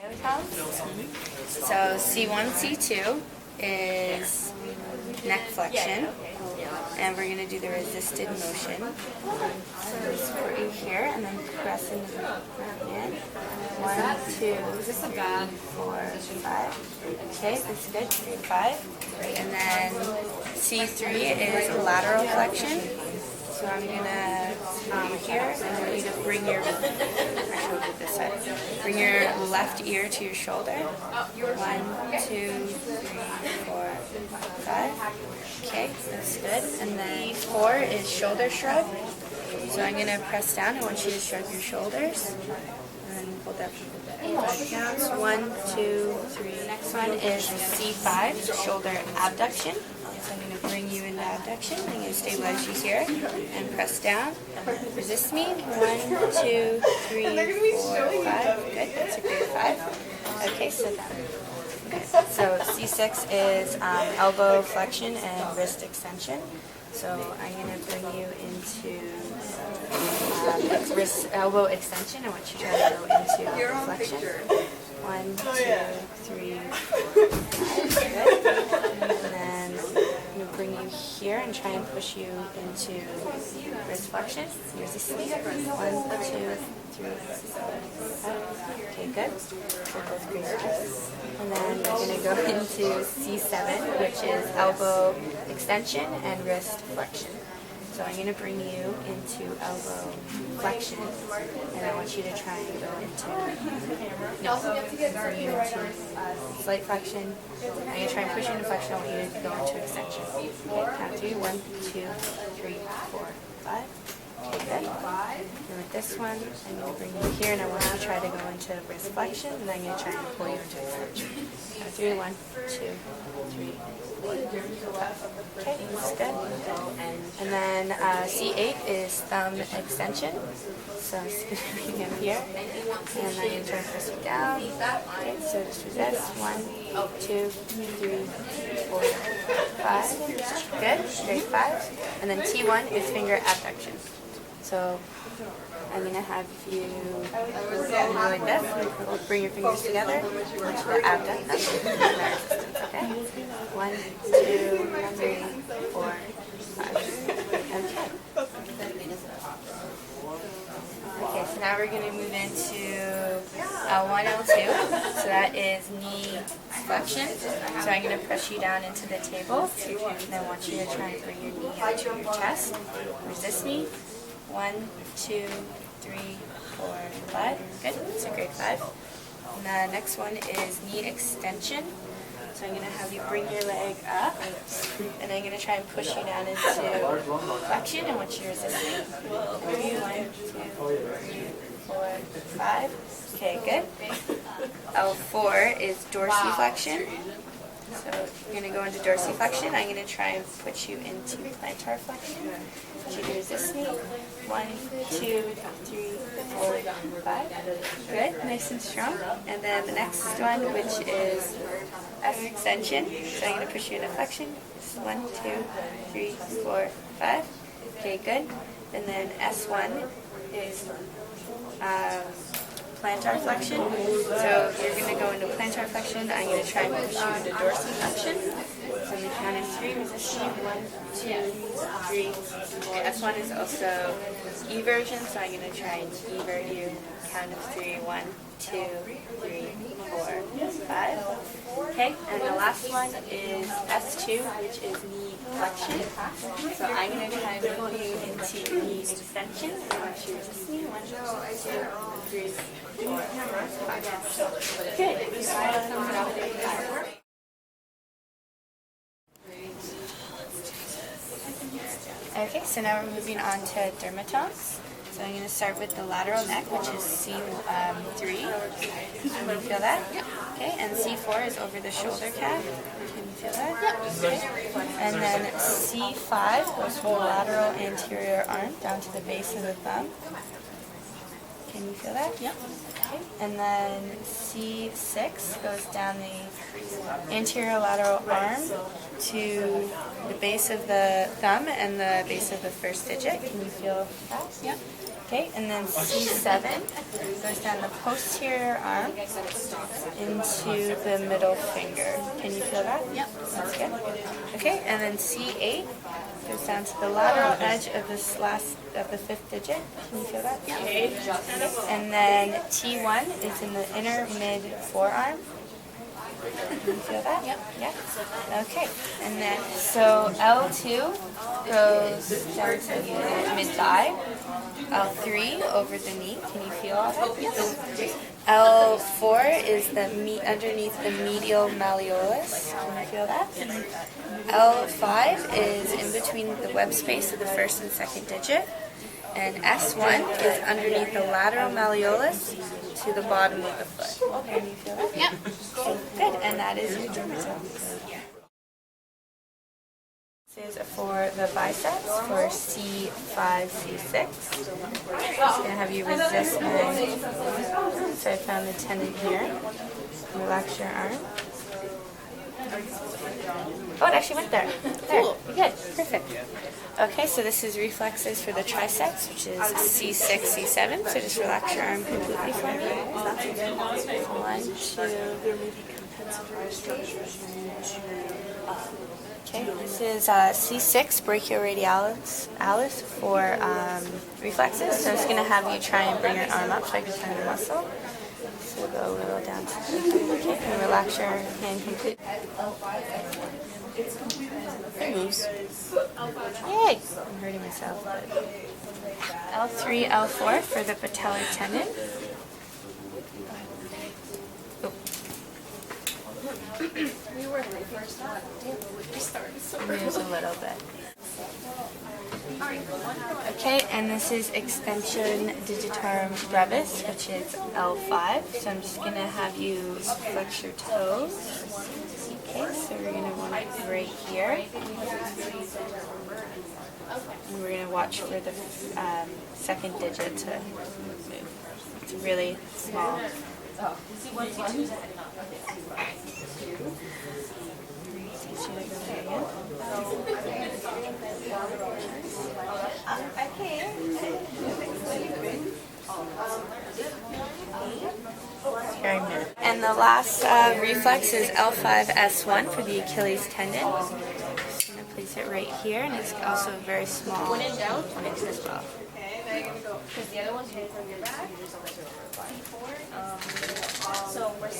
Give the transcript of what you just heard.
So C1, C2 is neck flexion, and we're going to do the resisted motion. So support you here, and then press into the hand. 1, 2, 3, 4, 5. Okay, that's good. 3, 5. And then C3 is lateral flexion. So I'm gonna here, and I want you to bring your this side. Bring your left ear to your shoulder. 1, 2, 3, 4, 5. Okay, that's good. And then 4 is shoulder shrug. So I'm gonna press down. I want you to shrug your shoulders. And then hold that for 5 counts. 1, 2, 3. Next one is C5, shoulder abduction. So I'm going to bring you into abduction. I'm going to stabilize you here and press down. Resist me. 1, 2, 3, 4, 5. Good. That's a great 5. Okay, sit down. Good. So C6 is elbow flexion and wrist extension. So I'm going to bring you into wrist elbow extension. I want you to try to go into elbow flexion. 1, 2, 3, 4, 5. Good. And then I'm going to bring you here and try and push you into wrist flexion. Here's the sleep. 1, 2, 3, 4, 5. Okay, good. So both great. And then we're going to go into C7, which is elbow extension and wrist flexion. So I'm going to bring you into elbow flexion, and I want you to try and go into, bring you into slight flexion. I'm going to try and push you into flexion. I want you to go into extension. Okay, count 3. 1, 2, 3, 4, 5. Okay, good. And with this one, I'm going to bring you here, and I want you to try to go into wrist flexion, and I'm going to try and pull you into extension. Count 3. 1, 2, 3, 4. Okay, that's good. And then C8 is thumb extension. So I'm just going to bring him here, and I'm going to try and press you down. Okay, so just resist. 1, 2, 3, 4, 5. Good, straight 5. And then T1 is finger abduction. So I'm going to have you go like this. Bring your fingers together. I want you to abduct them. Okay? 1, 2, 3, 4, 5. Okay. Okay, so now we're going to move into L1, L2. So that is knee flexion. So I'm going to press you down into the table. And I want you to try and bring your knee up to your chest. Resist me. 1, 2, 3, 4, 5. Good. It's a great 5. And the next one is knee extension. So I'm going to have you bring your leg up, and I'm going to try and push you down into flexion. I want you to resist me. 3, 1, 2, 3, 4, 5. Okay, good. L4 is dorsiflexion. So you're going to go into dorsiflexion. I'm going to try and put you into plantar flexion. So you resist me. 1, 2, 3, 4, 5. Good, nice and strong. And then the next one, which is S extension. So I'm going to push you into flexion. 1, 2, 3, 4, 5. Okay, good. And then S1 is plantar flexion. So you're going to go into plantar flexion. I'm going to try and push you into dorsiflexion. So on the count of 3, resist me. 1, 2, 3. Okay, S1 is also E version, so I'm going to try and evert you. Count of 3. 1, 2, 3, 4, 5. Okay, and the last one is S2, which is knee flexion. So I'm going to try and pull you into knee extension. I want you to resist me. 1, 2, 3, 4, 5. Good. Okay, so now we're moving on to dermatomes. So I'm going to start with the lateral neck, which is C3. Can you feel that? Yep. Okay, and C4 is over the shoulder cap. Can you feel that? Yep. Okay. And then C5 goes from the lateral anterior arm down to the base of the thumb. Can you feel that? Yep. Okay. And then C6 goes down the anterior lateral arm to the base of the thumb and the base of the first digit. Can you feel that? Yep. Okay, and then C7 goes down the posterior arm into the middle finger. Can you feel that? Yep. That's good. Okay, and then C8 goes down to the lateral edge of this of the fifth digit. Can you feel that? Yep. And then T1 is in the inner mid forearm. Can you feel that? Yep. Yeah. Okay. And then so L2 goes down to the mid thigh. L3 over the knee. Can you feel all that? Yes. L4 is underneath the medial malleolus. Can you feel that? L5 is in between the web space of the first and second digit. And S1 is underneath the lateral malleolus to the bottom of the foot. Can you feel that? Yep. Okay, good. And that is your dermatomes. This is for the biceps for C5, C6. I'm just going to have you resist my... So I found the tendon here. Relax your arm. Oh, it actually went there. There. Good. Perfect. Okay, so this is reflexes for the triceps, which is C6, C7. So just relax your arm completely for me. 1, 2. Okay, this is C6, brachioradialis for reflexes. So I'm just going to have you try and bring your arm up so I can find the muscle. So go a little down to the okay, and relax your hand completely. It moves. Yay! I'm hurting myself. But L3, L4 for the patellar tendon. Oh. We were the first one. We started so Moves a little bit. Okay, and this is extension digitorum brevis, which is L5. So I'm just going to have you flex your toes. Okay, so we're going to want it right here. And we're going to watch for the second digit to move. It's really small. And the last reflex is L5S1 for the Achilles tendon. I'm just going to place it right here, and it's also very small as well. Because the other one's from your back. So we're